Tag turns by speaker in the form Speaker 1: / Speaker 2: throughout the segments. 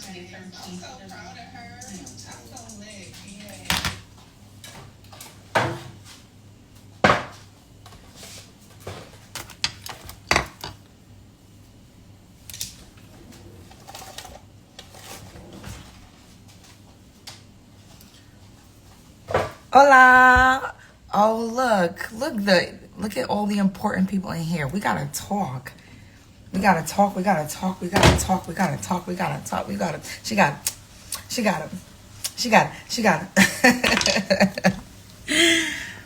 Speaker 1: I'm so proud of her. I'm so lit. Yeah.
Speaker 2: Hola. Oh, look at all the important people in here. We gotta talk. We gotta talk. She got it.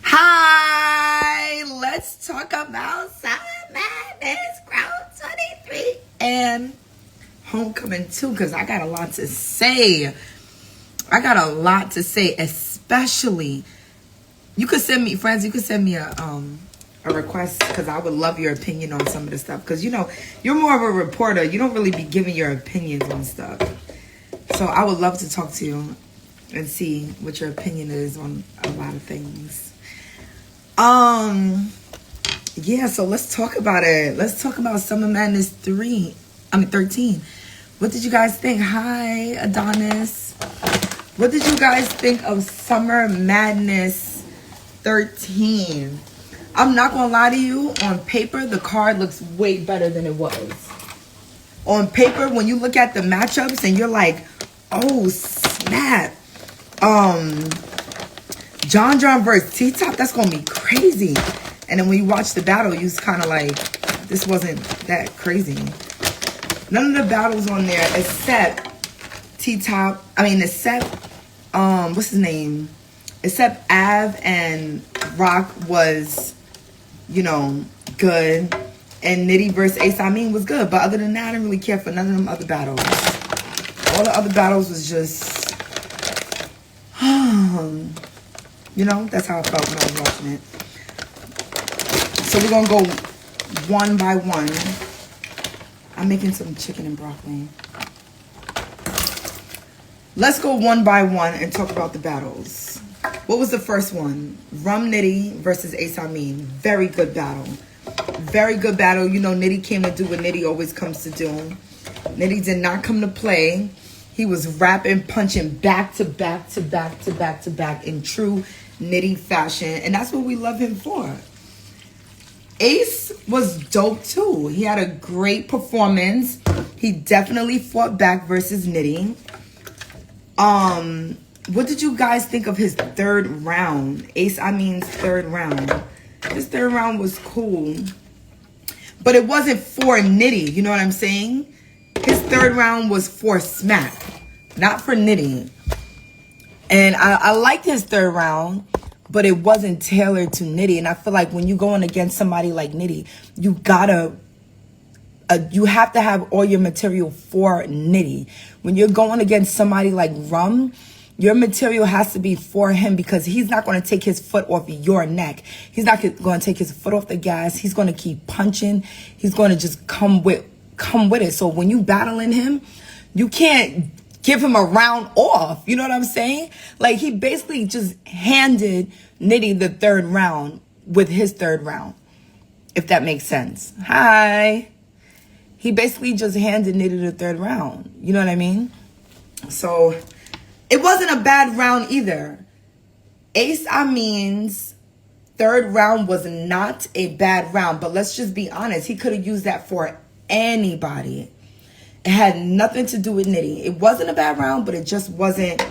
Speaker 2: Hi, let's talk about Summer Madness, Chrome23, and Homecoming2, because I got a lot to say. Especially, you could send me a request, because I would love your opinion on some of the stuff, because you're more of a reporter. You don't really be giving your opinions on stuff, so I would love to talk to you and see what your opinion is on a lot of things. Yeah, so let's talk about it. Let's talk about Summer Madness 13. What did you guys think? Hi, Adonis. What did you guys think of Summer Madness 13? I'm not gonna lie to you. On paper, the card looks way better than it was. On paper, when you look at the matchups and you're like, oh snap. John versus T-Top, that's gonna be crazy. And then when you watch the battle, you're kind of like, this wasn't that crazy. None of the battles on there except T-Top, except, what's his name? Except Av and Rock was, good. And Nitty versus Ace was good. But other than that, I didn't really care for none of them other battles. All the other battles was just, that's how I felt when I was watching it. So we're going to go one by one. I'm making some chicken and broccoli. Let's go one by one and talk about the battles. What was the first one? Rum Nitty versus Ace Amin. Very good battle. Very good battle. Nitty came to do what Nitty always comes to do. Nitty did not come to play. He was rapping, punching back to back to back to back to back in true Nitty fashion. And that's what we love him for. Ace was dope too. He had a great performance. He definitely fought back versus Nitty. What did you guys think of his third round? Ace Amin's third round. His third round was cool. But it wasn't for Nitty, you know what I'm saying? His third round was for Smack, not for Nitty. And I liked his third round, but it wasn't tailored to Nitty. And I feel like when you're going against somebody like Nitty, you have to have all your material for Nitty. When you're going against somebody like Rum, your material has to be for him, because he's not going to take his foot off your neck. He's not going to take his foot off the gas. He's going to keep punching. He's going to just come with it. So when you battling him, you can't give him a round off. You know what I'm saying? Like, he basically just handed Nitty the third round with his third round, if that makes sense. Hi. He basically just handed Nitty the third round. You know what I mean? So it wasn't a bad round either. Ace Amin's third round was not a bad round, but let's just be honest. He could have used that for anybody. It had nothing to do with Nitty. It wasn't a bad round, but it just wasn't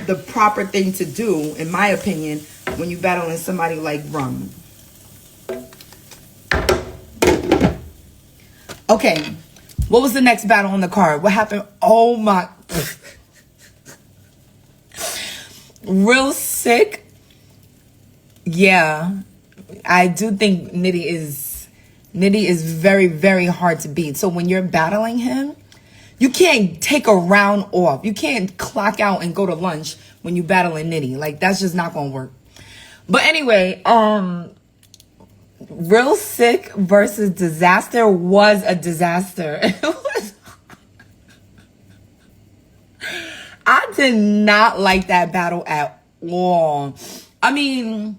Speaker 2: the proper thing to do, in my opinion, when you're battling somebody like Rum. Okay, what was the next battle on the card? What happened? Oh my... Real Sick. Yeah, I do think Nitty is very, very hard to beat. So when you're battling him, you can't take a round off. You can't clock out and go to lunch when you battling Nitty. Like, that's just not gonna work. But anyway, Real Sick versus Disaster was a disaster. It was... I did not like that battle at all. I mean,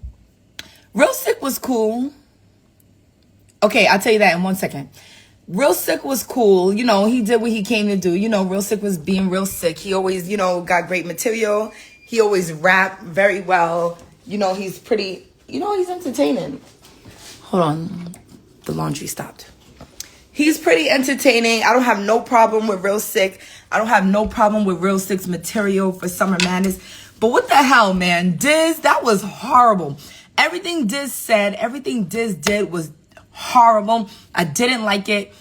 Speaker 2: Real Sick was cool. Okay, I'll tell you that in 1 second. Real Sick was cool. You know, he did what he came to do. You know, Real Sick was being real sick. He always, you know, got great material. He always rapped very well. You know, he's pretty, you know, he's entertaining. Hold on. The laundry stopped. He's pretty entertaining. I don't have no problem with Real Sick. I don't have no problem with Real Sick's material for Summer Madness. But what the hell, man? Diz, that was horrible. Everything Diz said, everything Diz did was horrible. I didn't like it.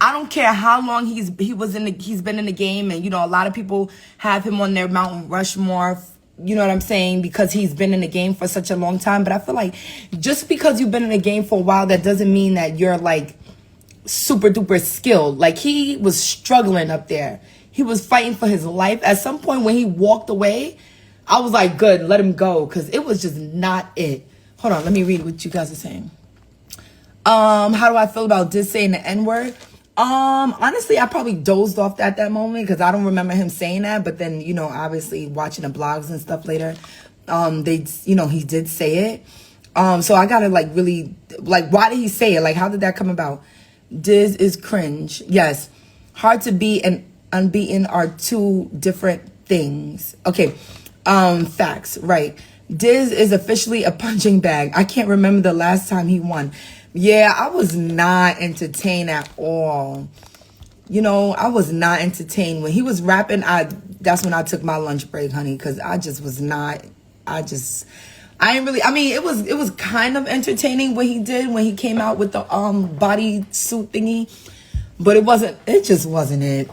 Speaker 2: I don't care how long he's been in the game, and you know, a lot of people have him on their Mount Rushmore, you know what I'm saying, because he's been in the game for such a long time. But I feel like just because you've been in the game for a while, that doesn't mean that you're like super duper skilled. Like, he was struggling up there. He was fighting for his life. At some point when he walked away, I was like, good, let him go, because it was just not it. Hold on, let me read what you guys are saying. How do I feel about Diz saying the N-word? Honestly, I probably dozed off at that moment because I don't remember him saying that. But then, you know, obviously watching the blogs and stuff later, they, you know, he did say it. So I gotta like really, like, why did he say it? Like, how did that come about? Diz is cringe. Yes. Hard to beat and unbeaten are two different things. Okay. Facts. Right. Diz is officially a punching bag. I can't remember the last time he won. Yeah, I was not entertained at all. You know, I was not entertained. When he was rapping, that's when I took my lunch break, honey, because I just was not, I ain't really, I mean, it was kind of entertaining what he did when he came out with the body suit thingy, but it just wasn't it.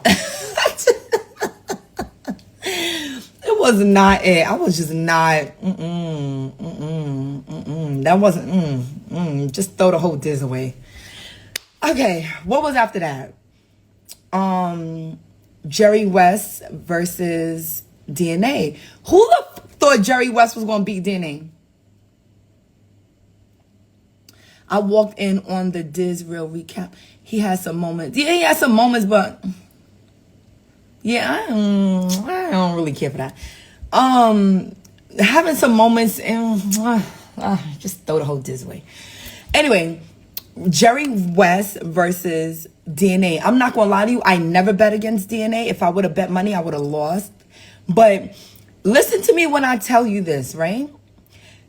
Speaker 2: It was not it. I was just not, that wasn't, just throw the whole Diz away. Okay, what was after that? Jerry West versus DNA. Who the thought Jerry West was going to beat DNA? I walked in on the Diz real recap. He had some moments. Yeah, he had some moments, but yeah, I don't really care for that. Having some moments and just throw the whole Diz away. Anyway, Jerry West versus DNA. I'm not gonna lie to you, I never bet against DNA. If I would have bet money, I would have lost. But listen to me when I tell you this, right?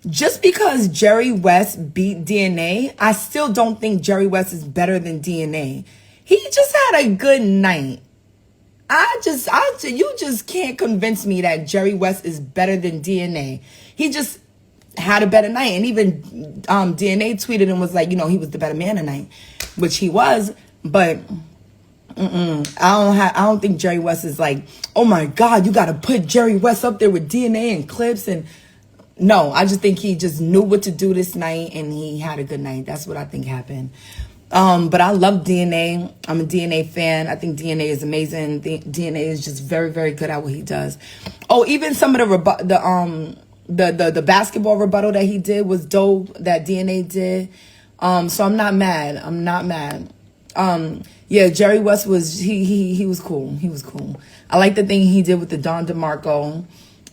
Speaker 2: Just because Jerry West beat DNA, I still don't think Jerry West is better than DNA. He just had a good night. You just can't convince me that Jerry West is better than DNA. He just had a better night. And even DNA tweeted and was like, you know, he was the better man tonight, which he was. But I don't think Jerry West is like, oh my God, you got to put Jerry West up there with DNA and Clips. And no, I just think he just knew what to do this night and he had a good night. That's what I think happened. But I love DNA. I'm a DNA fan. I think DNA is amazing. DNA is just very, very good at what he does. Oh, even some of the basketball rebuttal that he did was dope, that DNA did. So I'm not mad. I'm not mad. Yeah, Jerry West was he was cool. He was cool. I like the thing he did with the Don DeMarco.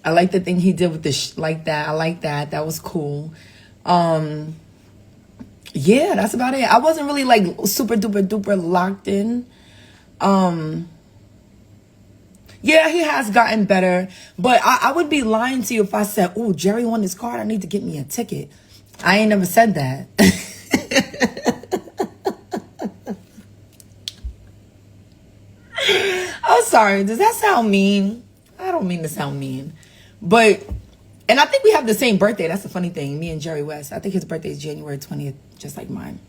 Speaker 2: I like the thing he did with the like that. I like that. That was cool. Yeah, that's about it. I wasn't really like super duper duper locked in. Yeah, he has gotten better, but I would be lying to you if I said, oh, Jerry won this card, I need to get me a ticket. I ain't never said that. I'm sorry, does that sound mean? I don't mean to sound mean, but, and I think we have the same birthday. That's the funny thing, me and Jerry West. I think his birthday is January 20th, just like mine.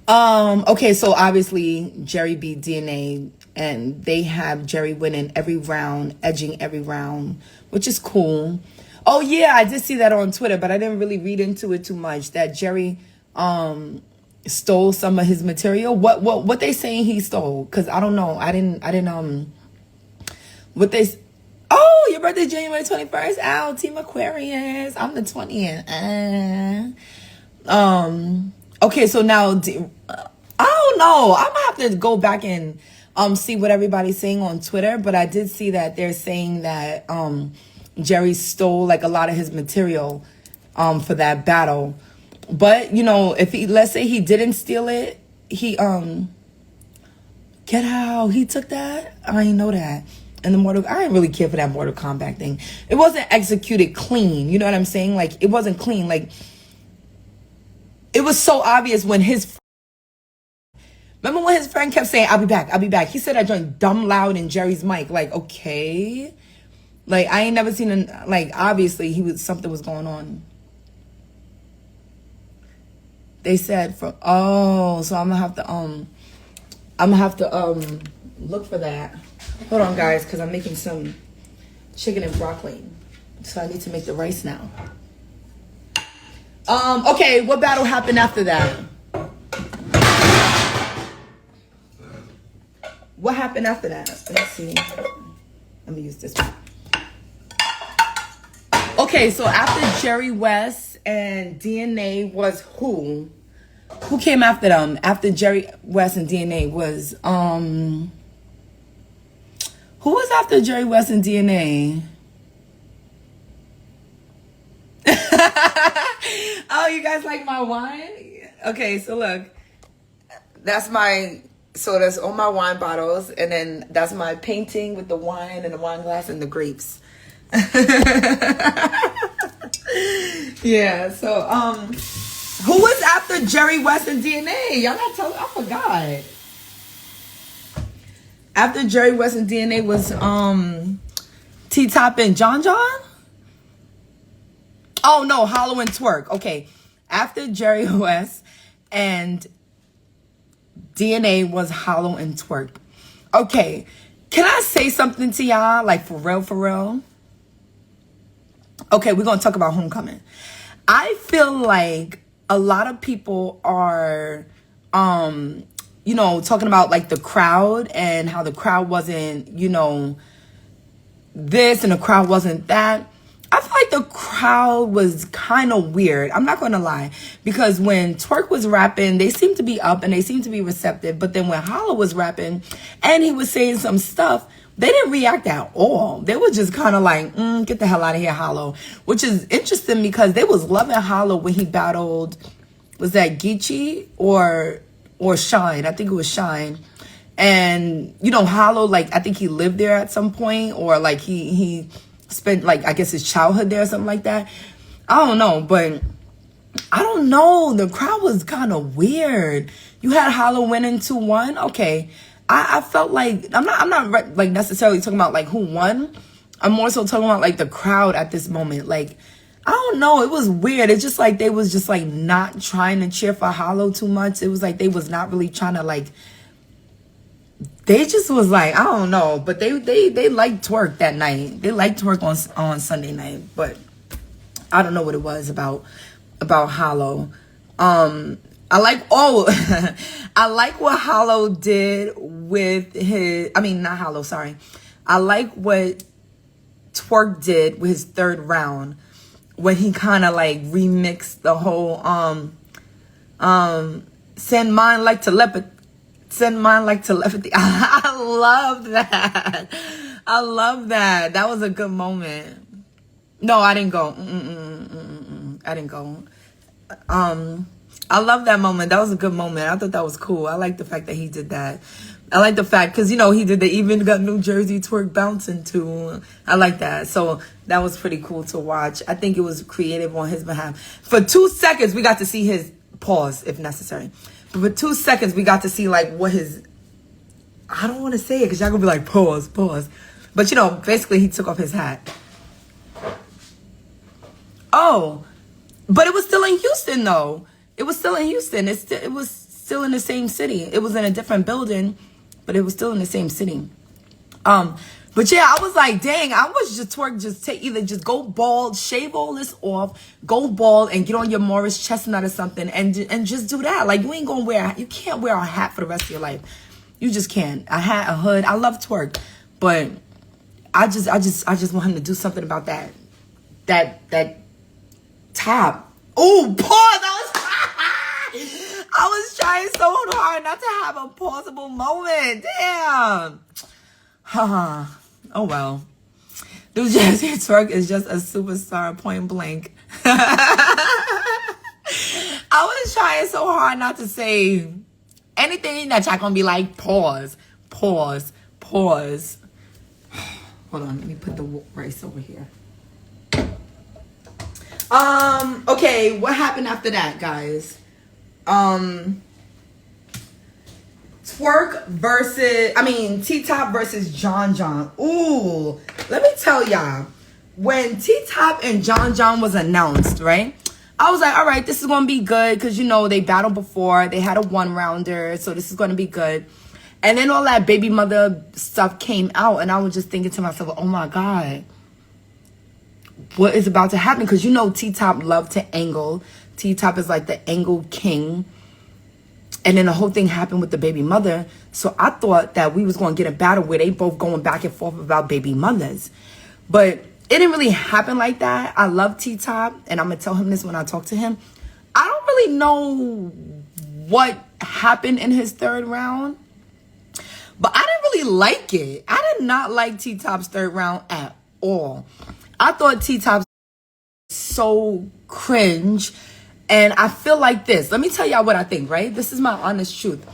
Speaker 2: Okay, so obviously Jerry beat DNA and they have Jerry winning every round, edging every round, which is cool. Oh yeah, I did see that on Twitter, but I didn't really read into it too much, that Jerry stole some of his material. What they saying he stole? Cuz I don't know. I didn't what they Oh, your birthday January 21st. Ow, Team Aquarius. I'm the 20th. Okay, so now I don't know. I'm gonna have to go back and see what everybody's saying on Twitter, but I did see that they're saying that Jerry stole like a lot of his material for that battle. But you know, if he, let's say he didn't steal it, he Get out. He took that? I didn't know that. And I didn't really care for that Mortal Kombat thing. It wasn't executed clean. You know what I'm saying? Like, it wasn't clean. Like, it was so obvious when remember when his friend kept saying, I'll be back, I'll be back. He said that joint dumb loud in Jerry's mic. Like, okay. Like, I ain't never seen like, obviously something was going on. They said so I'm gonna have to look for that. Hold on, guys, because I'm making some chicken and broccoli. So I need to make the rice now. Okay, what battle happened after that? What happened after that? Let's see. Let me use this one. Okay, so after Jerry West and DNA was who? Who came after them? After Jerry West and DNA was who was after Jerry West and DNA? Oh, you guys like my wine? Okay, so look. That's all my wine bottles, and then that's my painting with the wine and the wine glass and the grapes. Yeah, so who was after Jerry West and DNA? Y'all not telling, I forgot. After Jerry West and DNA was T-Top and John John? Oh no, Hollow and Twerk. Okay. After Jerry West and DNA was Hollow and Twerk. Okay. Can I say something to y'all? Like, for real, for real? Okay, we're going to talk about Homecoming. I feel like a lot of people are, you know, talking about, like, the crowd and how the crowd wasn't, you know, this and the crowd wasn't that. I feel like the crowd was kind of weird. I'm not going to lie. Because when Twerk was rapping, they seemed to be up and they seemed to be receptive. But then when Hollow was rapping and he was saying some stuff, they didn't react at all. They were just kind of like, get the hell out of here, Hollow. Which is interesting because they was loving Hollow when he battled, was that Geechee or Shine? I think it was Shine. And, you know, Hollow, like, I think he lived there at some point, or like he spent, like, I guess his childhood there or something like that. I don't know, but I don't know. The crowd was kind of weird. You had Hollow winning 2-1. Okay. I felt like, I'm not like necessarily talking about like who won. I'm more so talking about like the crowd at this moment. Like, I don't know. It was weird. It's just like they was just like not trying to cheer for Hollow too much. It was like they was not really trying to like, they just was like, I don't know. But they liked Twerk that night. They liked Twerk on Sunday night. But I don't know what it was about Hollow. I like what Hollow did with his, I mean, not Hollow, sorry. I like what Twerk did with his third round when he kind of like remixed the whole, send mine like telepathy. I love that. I love that. That was a good moment. No, I didn't go. I didn't go. I love that moment. That was a good moment. I thought that was cool. I like the fact that he did that. I like the fact, because, you know, he did the even got New Jersey twerk bouncing too. I like that. So that was pretty cool to watch. I think it was creative on his behalf. For 2 seconds, we got to see his pause, if necessary. But for 2 seconds, we got to see, like, what his, I don't want to say it because y'all going to be like, pause. But, you know, basically he took off his hat. Oh, but it was still in Houston, though. It was still in Houston. It was still in the same city. It was in a different building, but it was still in the same city. But yeah, I was like, dang, I was just Twerk, just go bald, shave all this off, go bald and get on your Morris Chestnut or something and just do that. Like, you ain't gonna you can't wear a hat for the rest of your life. You just can't. A hat, a hood. I love Twerk, but I just want him to do something about that top. Oh, pause. I was trying so hard not to have a pausable moment. Damn. Oh well. Dude, Jesse Twerk is just a superstar, point blank. I was trying so hard not to say anything that y'all gonna be like, pause. Pause. Pause. Hold on, let me put the rice over here. Okay, what happened after that, guys? T-Top versus John John. Ooh, let me tell y'all, when T-Top and John John was announced, right? I was like, all right, this is going to be good because, you know, they battled before. They had a one-rounder, so this is going to be good. And then all that baby mother stuff came out, and I was just thinking to myself, oh, my God, what is about to happen? Because, you know, T-Top loved to angle. T-Top is like the angle king. And then the whole thing happened with the baby mother. So I thought that we was going to get a battle where they both going back and forth about baby mothers. But it didn't really happen like that. I love T-Top, and I'm going to tell him this when I talk to him. I don't really know what happened in his third round, but I didn't really like it. I did not like T-Top's third round at all. I thought T-Top was so cringe. And I feel like this. Let me tell y'all what I think, right? This is my honest truth.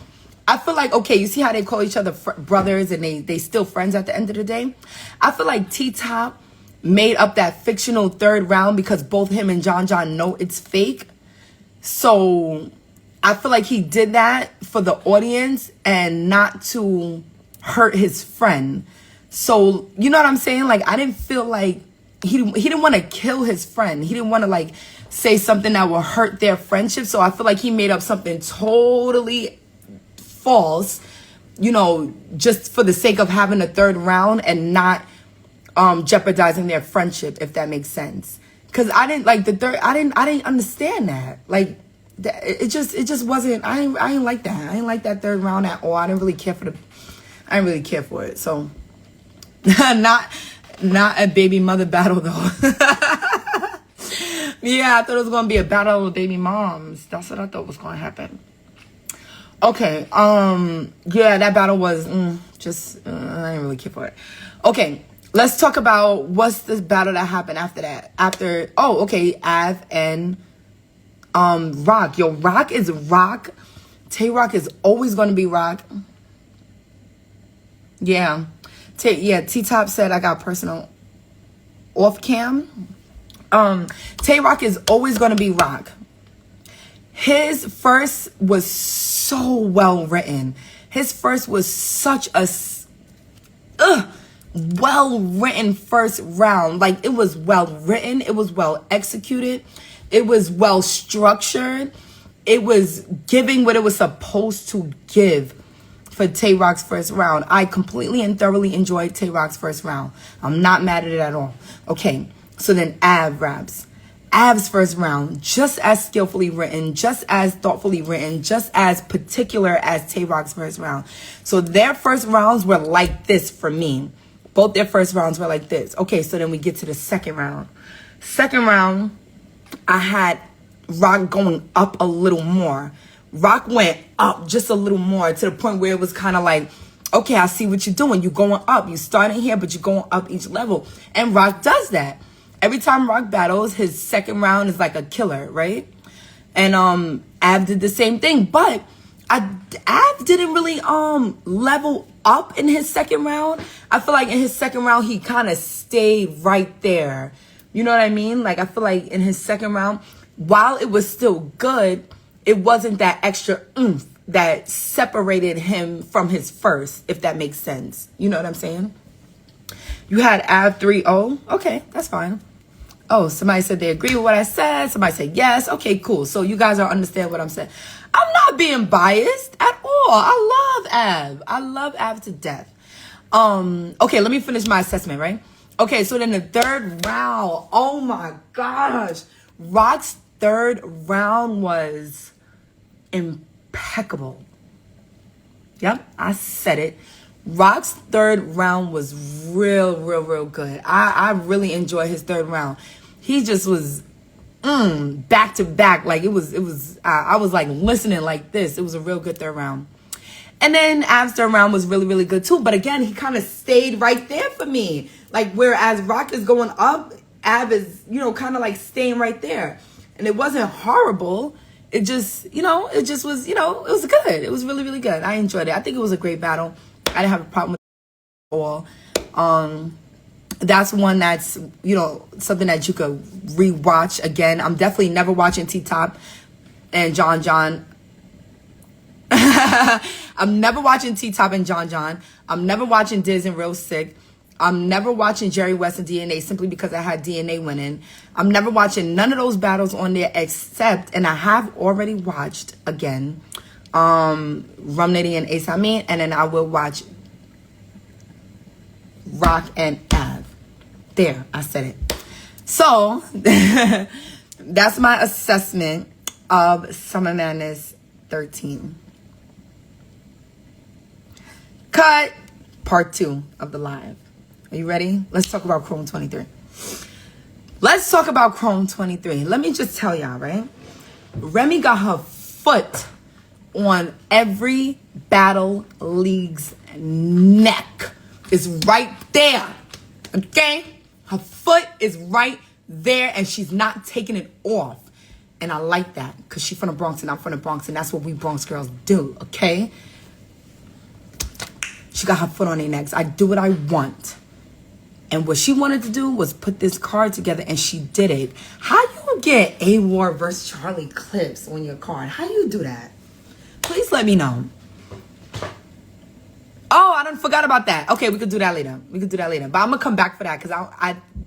Speaker 2: I feel like, okay, you see how they call each other brothers and they still friends at the end of the day? I feel like T-Top made up that fictional third round because both him and John John know it's fake. So I feel like he did that for the audience and not to hurt his friend. So, you know what I'm saying? Like, I didn't feel like he didn't want to kill his friend. He didn't want to, like, say something that will hurt their friendship. So I feel like he made up something totally false, you know, just for the sake of having a third round and not jeopardizing their friendship, if that makes sense. Because I didn't like the third. I didn't understand that. Like, it just wasn't. I didn't like that. I didn't like that third round at all. I didn't really care for it. So not a baby mother battle though. Yeah, I thought it was gonna be a battle of baby moms. That's what I thought was gonna happen. Okay, yeah, that battle was I didn't really care for it. Okay, let's talk about what's this battle that happened after that. Av and Rock. Yo, Rock is Rock. Tay-Rock is always gonna be Rock. Yeah. T-Top said I got personal off cam. Tay-Rock is always going to be Rock. His first was so well written. His first was such a well written first round. Like, it was well written. It was well executed. It was well structured. It was giving what it was supposed to give for Tay-Rock's first round. I completely and thoroughly enjoyed Tay-Rock's first round. I'm not mad at it at all. Okay. So then Av raps. Av's first round, just as skillfully written, just as thoughtfully written, just as particular as Tay-Rock's first round. So their first rounds were like this for me. Both their first rounds were like this. Okay, so then we get to the second round. Second round, I had Rock going up a little more. Rock went up just a little more to the point where it was kind of like, okay, I see what you're doing. You're going up. You starting here, but you're going up each level. And Rock does that. Every time Rock battles, his second round is like a killer, right? And Av did the same thing, but Av didn't really level up in his second round. I feel like in his second round he kind of stayed right there. You know what I mean? Like, I feel like in his second round, while it was still good, it wasn't that extra oomph that separated him from his first, if that makes sense. You know what I'm saying? You had Av 3-0. Okay, that's fine. Oh, somebody said they agree with what I said. Somebody said yes. Okay, cool. So you guys don't understand what I'm saying. I'm not being biased at all. I love Av. I love Av to death. Okay, let me finish my assessment, right? Okay, so then the third round. Oh my gosh. Rock's third round was impeccable. Yep, I said it. Rock's third round was real good. I really enjoyed his third round. He just was back to back. Like, it was I was like listening like this. It was a real good third round. And then Av's third round was really good too. But again, he kind of stayed right there for me. Like, whereas Rock is going up, Av is, you know, kind of like staying right there. And it wasn't horrible. It just, you know, it just was, you know, it was good. It was really good. I enjoyed it. I think it was a great battle. I didn't have a problem with it at all. That's one that's, you know, something that you could rewatch again. I'm definitely never watching T-Top and John John. I'm never watching T-Top and John John. I'm never watching Diz and Real Sick. I'm never watching Jerry West and DNA simply because I had DNA winning. I'm never watching none of those battles on there except, and I have already watched again, Rum Nitty and Ace Amin, and then I will watch Rock and Av. There, I said it. So, that's my assessment of Summer Madness 13. Cut part 2 of the live. Are you ready? Let's talk about Chrome23. Let's talk about Chrome23. Let me just tell y'all, right? Remy got her foot on every battle league's neck. It's right there. Okay? Her foot is right there and she's not taking it off. And I like that because she's from the Bronx and I'm from the Bronx and that's what we Bronx girls do, okay? She got her foot on their necks. I do what I want. And what she wanted to do was put this card together and she did it. How you get A-War versus Charlie Clips on your card? How do you do that? Please let me know. Oh, I done forgot about that. Okay, we could do that later. But I'm gonna come back for that because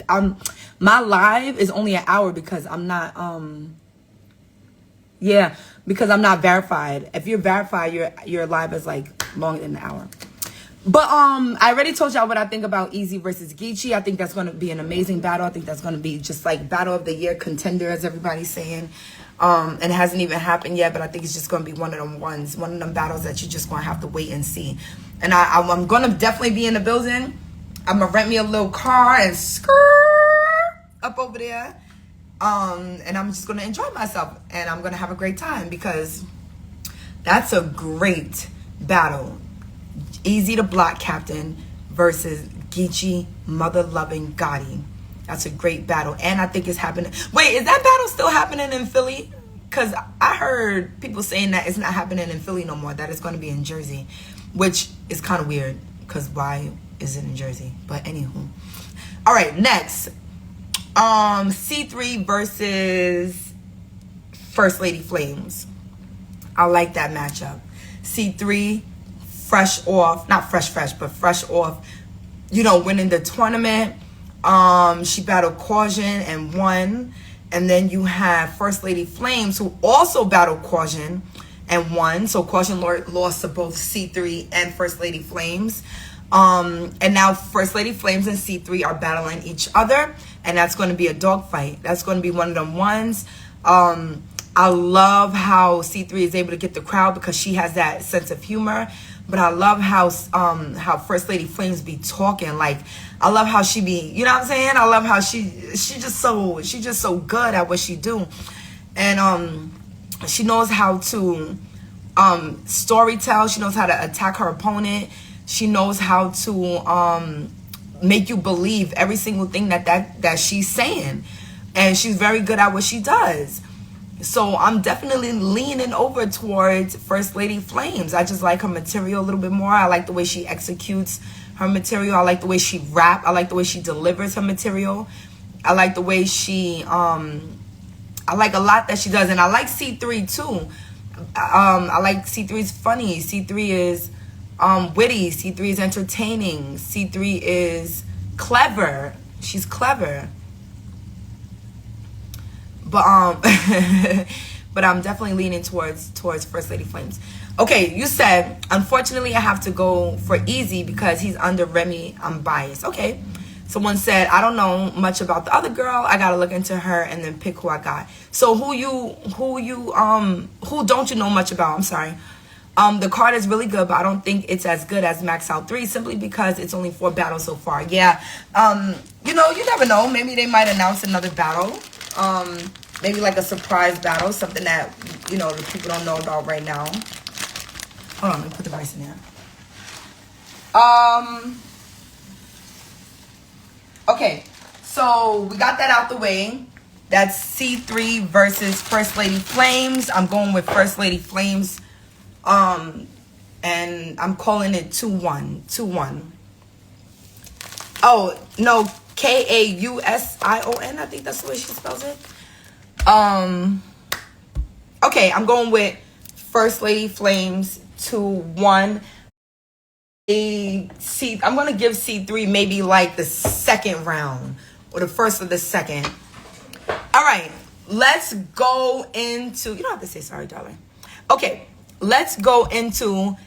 Speaker 2: I'm my live is only an hour because I'm not because I'm not verified. If you're verified, your live is like longer than an hour. But I already told y'all what I think about Easy versus Geechee. I think that's gonna be an amazing battle. I think that's gonna be just like battle of the year contender, as everybody's saying. And it hasn't even happened yet, but I think it's just gonna be one of them ones, one of them battles that you're just gonna have to wait and see. And I'm gonna definitely be in the building. I'm gonna rent me a little car and up over there. And I'm just gonna enjoy myself and I'm gonna have a great time because that's a great battle. Easy to Block Captain versus Geechee Mother Loving Gotti. That's a great battle. And I think it's happening. Wait, is that battle still happening in Philly? Because I heard people saying that it's not happening in Philly no more, that it's going to be in Jersey, which is kind of weird because why is it in Jersey? But anywho. All right, next. C3 versus First Lady Flames. I like that matchup. C3, fresh off, you know, winning the tournament. She battled Caution and won. And then you have First Lady Flames, who also battled Caution and won. So Caution lost to both C3 and First Lady Flames. And now First Lady Flames and C3 are battling each other. And that's going to be a dogfight. That's going to be one of them ones. I love how C3 is able to get the crowd because she has that sense of humor. But I love how First Lady Flames be talking. Like, I love how she be, you know what I'm saying? I love how she just so good at what she do. And she knows how to story tell. She knows how to attack her opponent. She knows how to make you believe every single thing that she's saying. And she's very good at what she does. So I'm definitely leaning over towards First Lady Flames. I just like her material a little bit more. I like the way she executes her material. I like the way she rap. I like the way she delivers her material. I like the way she, I like a lot that she does. And I like C3 too. I like C3's funny. C3 is witty. C3 is entertaining. C3 is clever. She's clever. But but I'm definitely leaning towards First Lady Flames. Okay, you said, unfortunately, I have to go for Easy because he's under Remy. I'm biased. Okay. Someone said, I don't know much about the other girl. I gotta look into her and then pick who I got. So who don't you know much about? I'm sorry. The card is really good, but I don't think it's as good as Max Out 3 simply because it's only 4 battles so far. Yeah. You know, you never know. Maybe they might announce another battle. Maybe like a surprise battle, something that, you know, the people don't know about right now. Hold on, let me put the rice in there. Okay, so we got that out the way. That's C3 versus First Lady Flames. I'm going with First Lady Flames. And I'm calling it 2-1. 2-1. Oh, no, Kausion. I think that's the way she spells it. Okay, I'm going with First Lady Flames 2-1. I'm gonna give C3 maybe like the second round or the first or the second. All right, let's go into. You don't have to say sorry, darling. Okay, let's go into.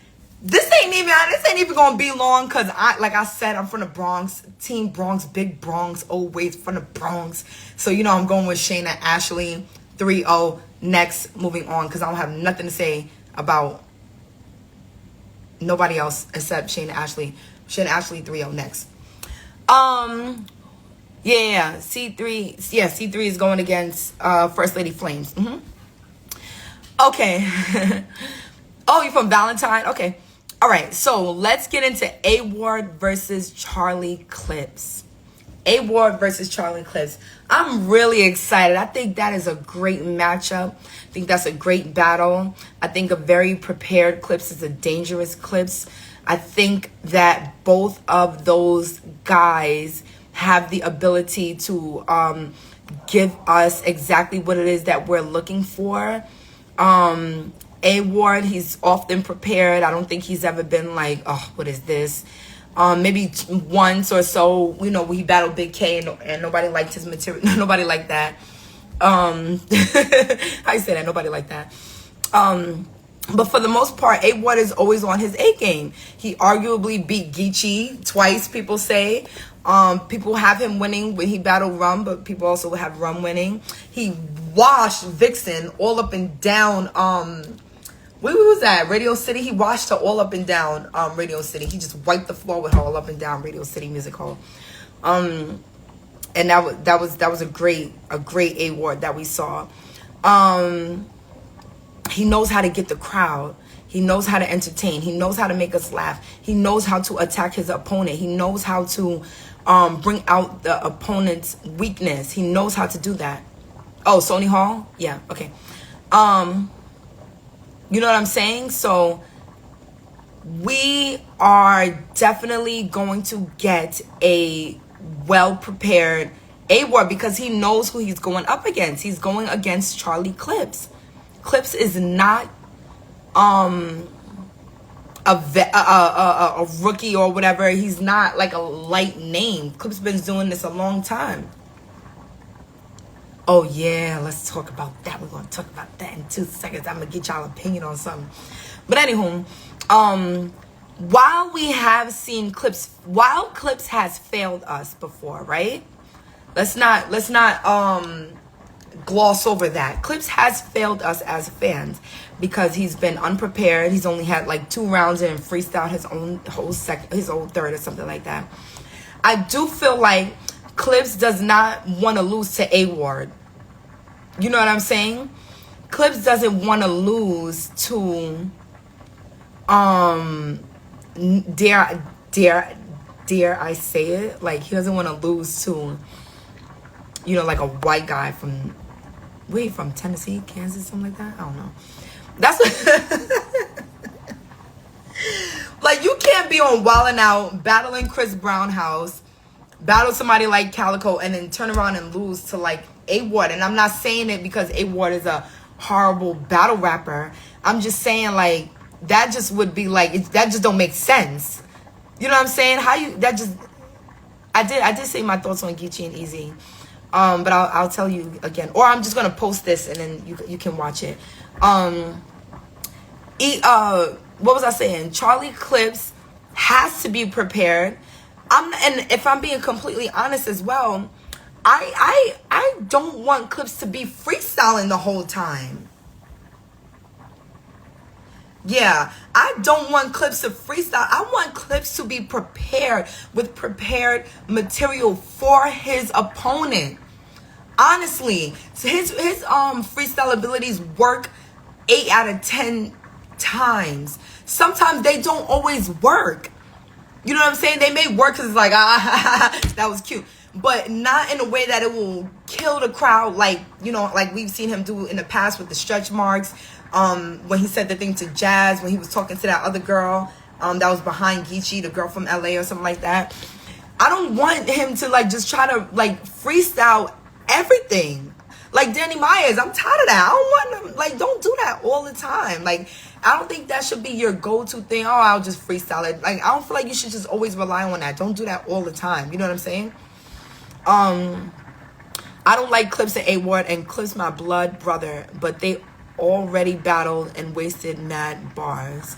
Speaker 2: This ain't even gonna be long because like I said, I'm from the Bronx, Team Bronx, Big Bronx, always from the Bronx. So you know I'm going with Shayna Ashley 3-0. Next, moving on because I don't have nothing to say about nobody else except Shayna Ashley. Shayna Ashley 3-0 next. Yeah, C3. Yeah, C3 is going against First Lady Flames. Okay. Oh, you're from Valentine? Okay. All right, so let's get into A-Ward versus Charlie Clips. A-Ward versus Charlie Clips. I'm really excited. I think that is a great matchup. I think that's a great battle. I think a very prepared Clips is a dangerous Clips. I think that both of those guys have the ability to give us exactly what it is that we're looking for. A-Ward, he's often prepared. I don't think he's ever been like, oh, what is this? Maybe once or so, you know, we battled Big K and nobody liked his material. Nobody liked that. How you say that? Nobody liked that. But for the most part, A-Ward is always on his A game. He arguably beat Geechee twice, people say. People have him winning when he battled Rum, but people also have Rum winning. He washed Vixen all up and down. Where was that? Radio City. He washed her all up and down. Radio City. He just wiped the floor with her all up and down. Radio City Music Hall. And that was a great A-Ward that we saw. He knows how to get the crowd. He knows how to entertain. He knows how to make us laugh. He knows how to attack his opponent. He knows how to bring out the opponent's weakness. He knows how to do that. Oh, Sony Hall? Yeah, okay. You know what I'm saying? So we are definitely going to get a well-prepared A-Ward because he knows who he's going up against. He's going against Charlie Clips. Clips is not a rookie or whatever. He's not like a light name. Clips been doing this a long time. Oh yeah, let's talk about that. We're gonna talk about that in 2 seconds. I'm gonna get y'all opinion on something. But anywho, while we have seen Clips, while Clips has failed us before, right? Let's not gloss over that. Clips has failed us as fans because he's been unprepared. He's only had like 2 rounds and freestyled his own third or something like that. I do feel like Clips does not want to lose to A-Ward. You know what I'm saying? Clips doesn't want to lose to dare I say it? Like he doesn't want to lose to, you know, like a white guy from Tennessee, Kansas, something like that. I don't know. That's like you can't be on Wild 'N Out battling Chris Brown House, battle somebody like Calico, and then turn around and lose to like A-Ward. And I'm not saying it because A-Ward is a horrible battle rapper. I'm just saying like that just would be like that just don't make sense. You know what I'm saying? I did say my thoughts on Geechee and Easy. But I'll tell you again, or I'm just gonna post this and then you can watch it. What was I saying? Charlie Clips has to be prepared. And if I'm being completely honest as well, I don't want Clips to be freestyling the whole time. Yeah, I don't want Clips to freestyle. I want Clips to be prepared with prepared material for his opponent. Honestly, his freestyle abilities work 8 out of 10 times. Sometimes they don't always work. You know what I'm saying? They may work because it's like, that was cute. But not in a way that it will kill the crowd like, you know, like we've seen him do in the past with the stretch marks. When he said the thing to Jazz, when he was talking to that other girl that was behind Geechee, the girl from LA or something like that. I don't want him to like just try to like freestyle everything. Like Danny Myers, I'm tired of that. I don't want him, like, don't do that all the time. Like, I don't think that should be your go-to thing. Oh, I'll just freestyle it. Like, I don't feel like you should just always rely on that. Don't do that all the time. You know what I'm saying? I don't like Clips and A-Ward, and Clips my blood brother, but they already battled and wasted mad bars.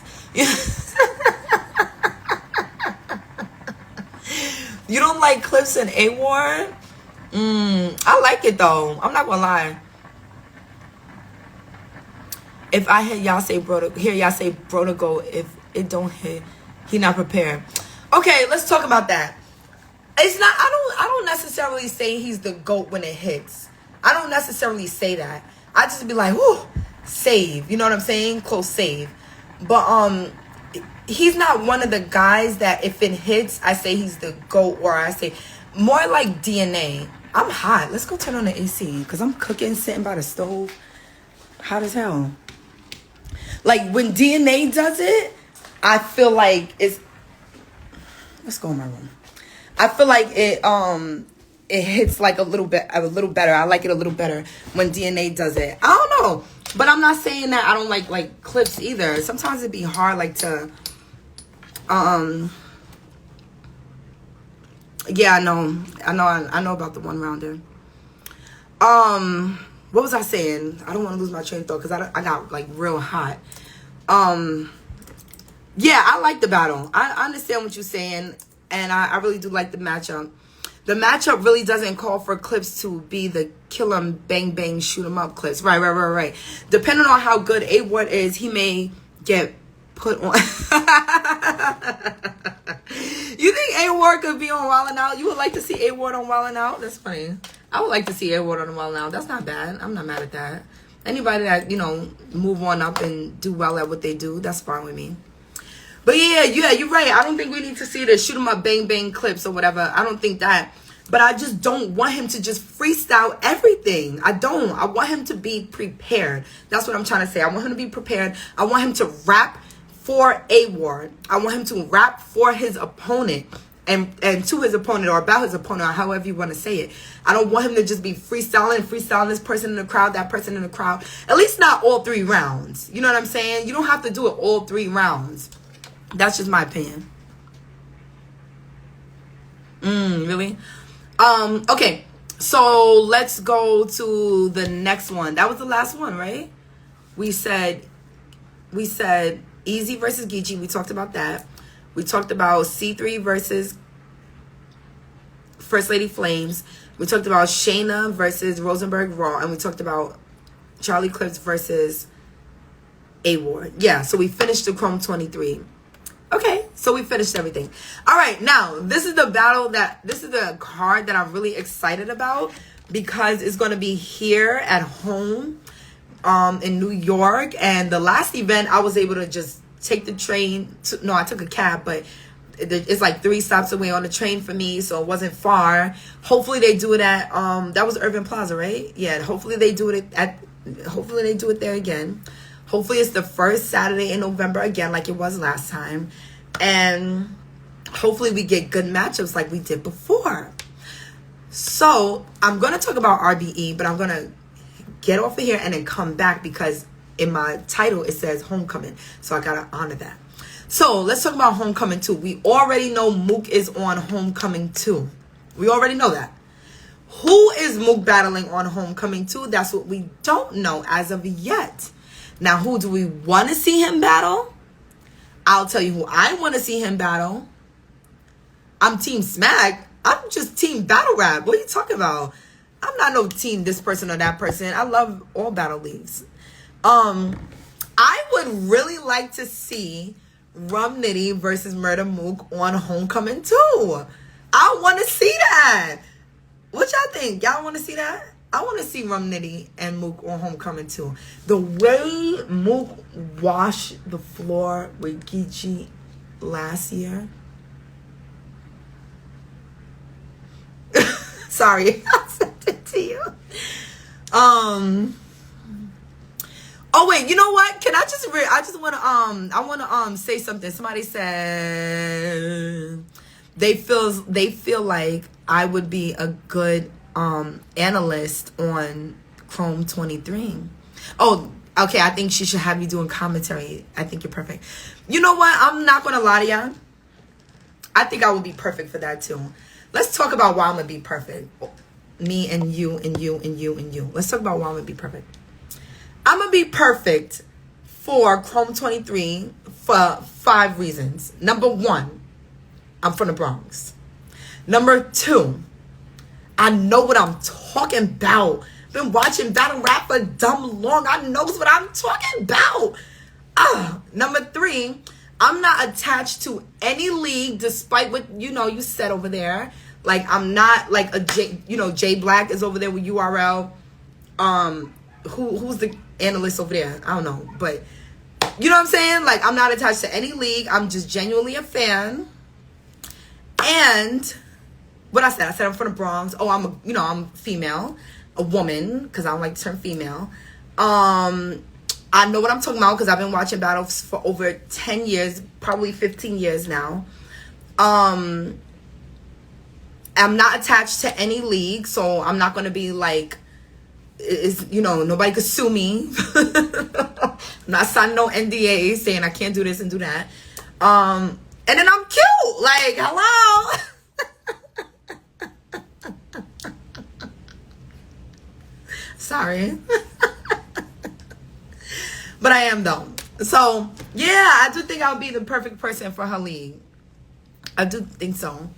Speaker 2: You don't like Clips and A-Ward? I like it though. I'm not gonna lie. If I hear y'all say bro to go, if it don't hit, he not prepared. Okay, let's talk about that. It's not. I don't necessarily say he's the GOAT when it hits. I don't necessarily say that. I just be like, whoo, save. You know what I'm saying? Close save. But he's not one of the guys that if it hits, I say he's the GOAT, or I say more like DNA. I'm hot. Let's go turn on the AC because I'm cooking, sitting by the stove. Hot as hell. Like when DNA does it, I feel like it's. Let's go in my room. I feel like it hits like a little better. I like it a little better when DNA does it. I don't know, but I'm not saying that I don't like Clips either. Sometimes it'd be hard like to yeah, I know about the one rounder. What was I saying? I don't want to lose my train of thought because I got like real hot. Yeah, I like the battle. I understand what you're saying, and I really do like the matchup. The matchup really doesn't call for Clips to be the kill 'em, bang bang, shoot 'em up Clips. Right. Depending on how good A-Ward is, he may get put on. You think A-Ward could be on Wildin' Out? You would like to see A-Ward on Wildin' Out? That's funny. I would like to see A-Ward on Wildin' Out. That's not bad. I'm not mad at that. Anybody that, move on up and do well at what they do, that's fine with me. But yeah, you're right. I don't think we need to see the shoot 'em up, bang bang Clips or whatever. I don't think that. But I just don't want him to just freestyle everything. I don't. I want him to be prepared. That's what I'm trying to say. I want him to be prepared. I want him to rap for A-Ward. I want him to rap for his opponent and to his opponent or about his opponent or however you want to say it. I don't want him to just be freestyling this person in the crowd, that person in the crowd. At least not all 3 rounds. You know what I'm saying? You don't have to do it all 3 rounds. That's just my opinion. Really? Okay. So let's go to the next one. That was the last one, right? We said Easy versus Geechee. We talked about that. We talked about C3 versus First Lady Flames. We talked about Shayna versus Rosenberg Raw. And we talked about Charlie Clips versus A-Ward. Yeah, so we finished the Chrome23. Okay, so we finished everything. All right, now, this is the card that I'm really excited about because it's going to be here at home in New York. And the last event, I was able to just take the train. I took a cab, but it's like 3 stops away on the train for me, so it wasn't far. Hopefully they do it at, that was Urban Plaza, right? Yeah, hopefully they do it there again. Hopefully it's the first Saturday in November again, like it was last time. And hopefully we get good matchups like we did before. So I'm going to talk about RBE, but I'm going to get off of here and then come back because in my title it says Homecoming. So I got to honor that. So let's talk about Homecoming2. We already know Mook is on Homecoming2. We already know that. Who is Mook battling on Homecoming2? That's what we don't know as of yet. Now, who do we want to see him battle? I'll tell you who I want to see him battle. I'm Team Smack. I'm just Team Battle Rap. What are you talking about? I'm not no team this person or that person. I love all battle leagues. I would really like to see Rum Nitty versus Murder Mook on Homecoming2. I want to see that. What y'all think? Y'all want to see that? I want to see Rum Nitty and Mook on Homecoming2. The way Mook washed the floor with Geechee last year. Sorry, I sent it to you. Oh wait, you know what? Can I just I just want to I want to say something. Somebody said they feel like I would be a good analyst on Chrome23. Oh, okay, I think she should have you doing commentary. I think you're perfect. You know what? I'm not going to lie to y'all. I think I would be perfect for that too. Let's talk about why I'm going to be perfect. Me and you and you and you and you. Let's talk about why I'm going to be perfect. I'm going to be perfect for Chrome23 for 5 reasons. Number 1, I'm from the Bronx. Number 2, I know what I'm talking about. Been watching battle rap for dumb long. I knows what I'm talking about. Number 3, I'm not attached to any league, despite what you said over there. Like, I'm not like a Jay Black is over there with URL. Who's the analyst over there? I don't know, but you know what I'm saying? Like, I'm not attached to any league. I'm just genuinely a fan. And what I said I'm from the Bronx. Oh, I'm female, a woman, because I don't like the term female. I know what I'm talking about because I've been watching battles for over 10 years, probably 15 years now. I'm not attached to any league, so I'm not going to be like, nobody could sue me. I'm not signing no NDA saying I can't do this and do that. And then I'm cute. Like, hello. Sorry. But I am though. So, yeah, I do think I would be the perfect person for her league. I do think so.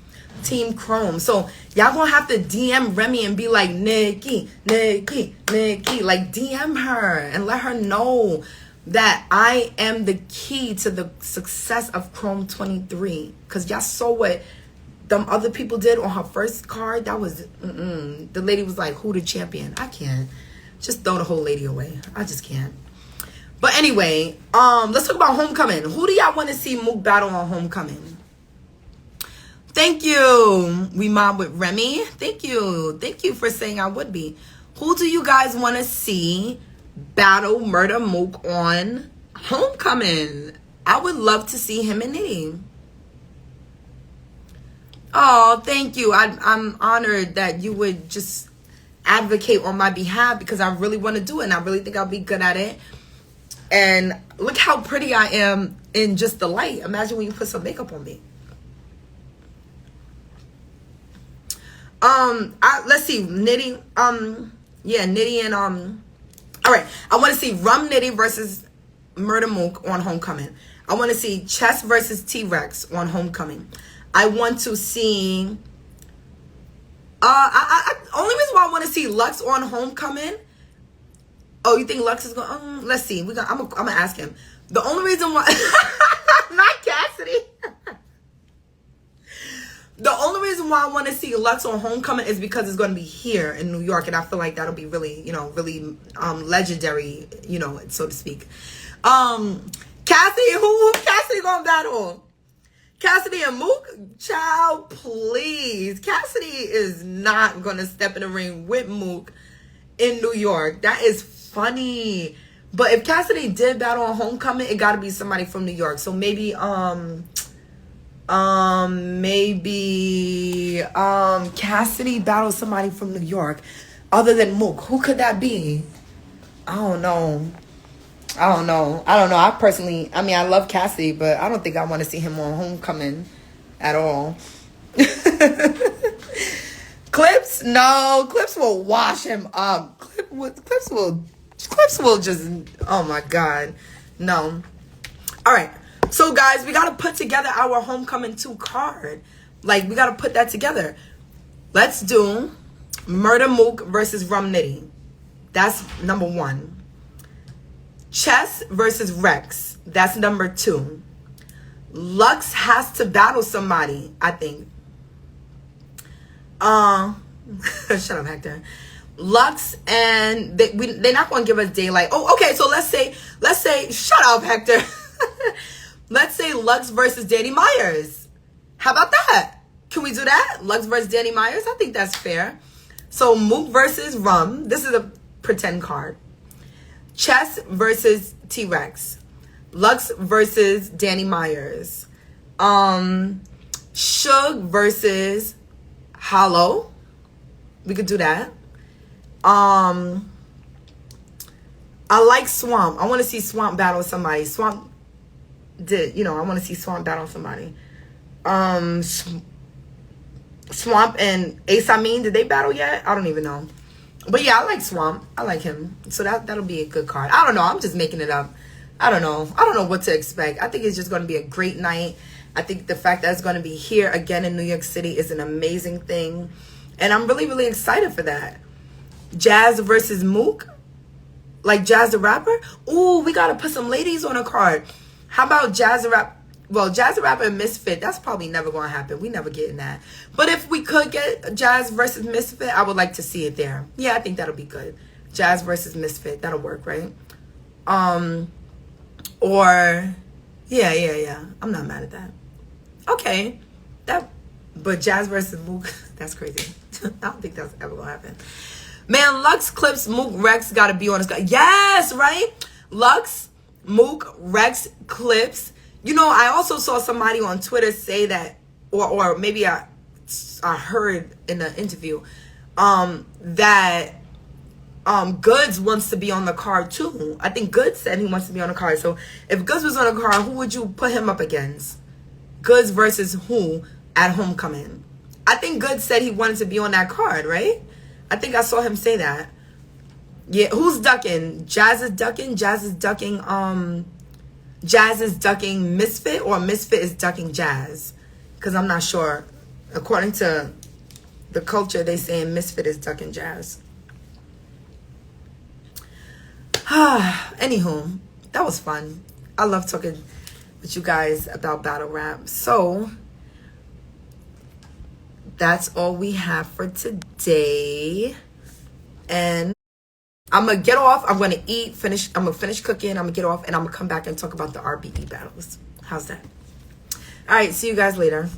Speaker 2: Team Chrome. So y'all gonna have to DM Remy and be like, Nikki. Like, DM her and let her know that I am the key to the success of Chrome23. Because y'all saw what them other people did on her first card. That was, the lady was like, who the champion? I can't. Just throw the whole lady away. I just can't. But anyway, let's talk about Homecoming. Who do y'all want to see Mook battle on Homecoming? Thank you. We mob with Remy. Thank you. Thank you for saying I would be. Who do you guys want to see battle Murder Mook on Homecoming? I would love to see him and Nitty. Oh, thank you. I'm honored that you would just advocate on my behalf because I really want to do it and I really think I'll be good at it. And look how pretty I am in just the light. Imagine when you put some makeup on me. Let's see, Nitty, Nitty and, all right, I want to see Rum Nitty versus Murder Mook on Homecoming. I want to see Chess versus T-Rex on Homecoming. I want to see, only reason why I want to see Lux on Homecoming. Oh, you think Lux is going, let's see, I'm gonna ask him. The only reason why, not Cassidy. The only reason why I want to see Lux on Homecoming is because it's going to be here in New York, and I feel like that'll be really, really legendary, so to speak. Cassidy, who Cassidy gonna battle? Cassidy and Mook? Child, please. Cassidy is not gonna step in the ring with Mook in New York. That is funny. But if Cassidy did battle on Homecoming, it gotta be somebody from New York. So maybe Cassidy battles somebody from New York other than Mook. Who could that be? I don't know. I personally, I love Cassidy, but I don't think I want to see him on Homecoming at all. Clips? No. Clips will wash him up. Clips will just, oh my God. No. All right. So, guys, we got to put together our Homecoming 2 card. Like, we got to put that together. Let's do Murder Mook versus Rum Nitty. That's number 1. Chess versus Rex. That's number 2. Lux has to battle somebody, I think. Shut up, Hector. Lux and they're not going to give us daylight. Oh, okay, so let's say, shut up, Hector. Let's say Lux versus Danny Myers. How about that? Can we do that? Lux versus Danny Myers? I think that's fair. So Mook versus Rum. This is a pretend card. Chess versus T-Rex. Lux versus Danny Myers. Suge versus Hollow. We could do that. I like Swamp. I want to see Swamp battle somebody. Swamp did, I want to see Swamp battle somebody. Swamp and Ace Amin, did they battle yet? I don't even know. But yeah, I like Swamp. I like him. So that'll be a good card. I don't know. I'm just making it up. I don't know. I don't know what to expect. I think it's just going to be a great night. I think the fact that it's going to be here again in New York City is an amazing thing. And I'm really, really excited for that. Jazz versus Mook. Like Jazz the Rapper. Ooh, we got to put some ladies on a card. How about Jazz the Rapper? Well, Jazz the Rapper and Misfit, that's probably never going to happen. We never getting that. But if we could get Jazz versus Misfit, I would like to see it there. Yeah, I think that'll be good. Jazz versus Misfit. That'll work, right? Or, yeah. I'm not mad at that. Okay. But Jazz versus Mook, that's crazy. I don't think that's ever going to happen. Man, Lux, Clips, Mook, Rex got to be on this guy. Yes, right? Lux, Mook, Rex, Clips. I also saw somebody on Twitter say that, or maybe I heard in an interview, that Goods wants to be on the card too. I think Goods said he wants to be on the card. So if Goods was on the card, who would you put him up against? Goods versus who at Homecoming? I think Goods said he wanted to be on that card, right? I think I saw him say that. Yeah, who's ducking? Jazz is ducking. Jazz is ducking Misfit, or Misfit is ducking Jazz, because I'm not sure. According to the culture, they saying Misfit is ducking Jazz. Anywho, that was fun. I love talking with you guys about battle rap. So that's all we have for today. And I'm going to get off. I'm going to eat, finish. I'm going to finish cooking. I'm going to get off, and I'm going to come back and talk about the RBE battles. How's that? All right. See you guys later.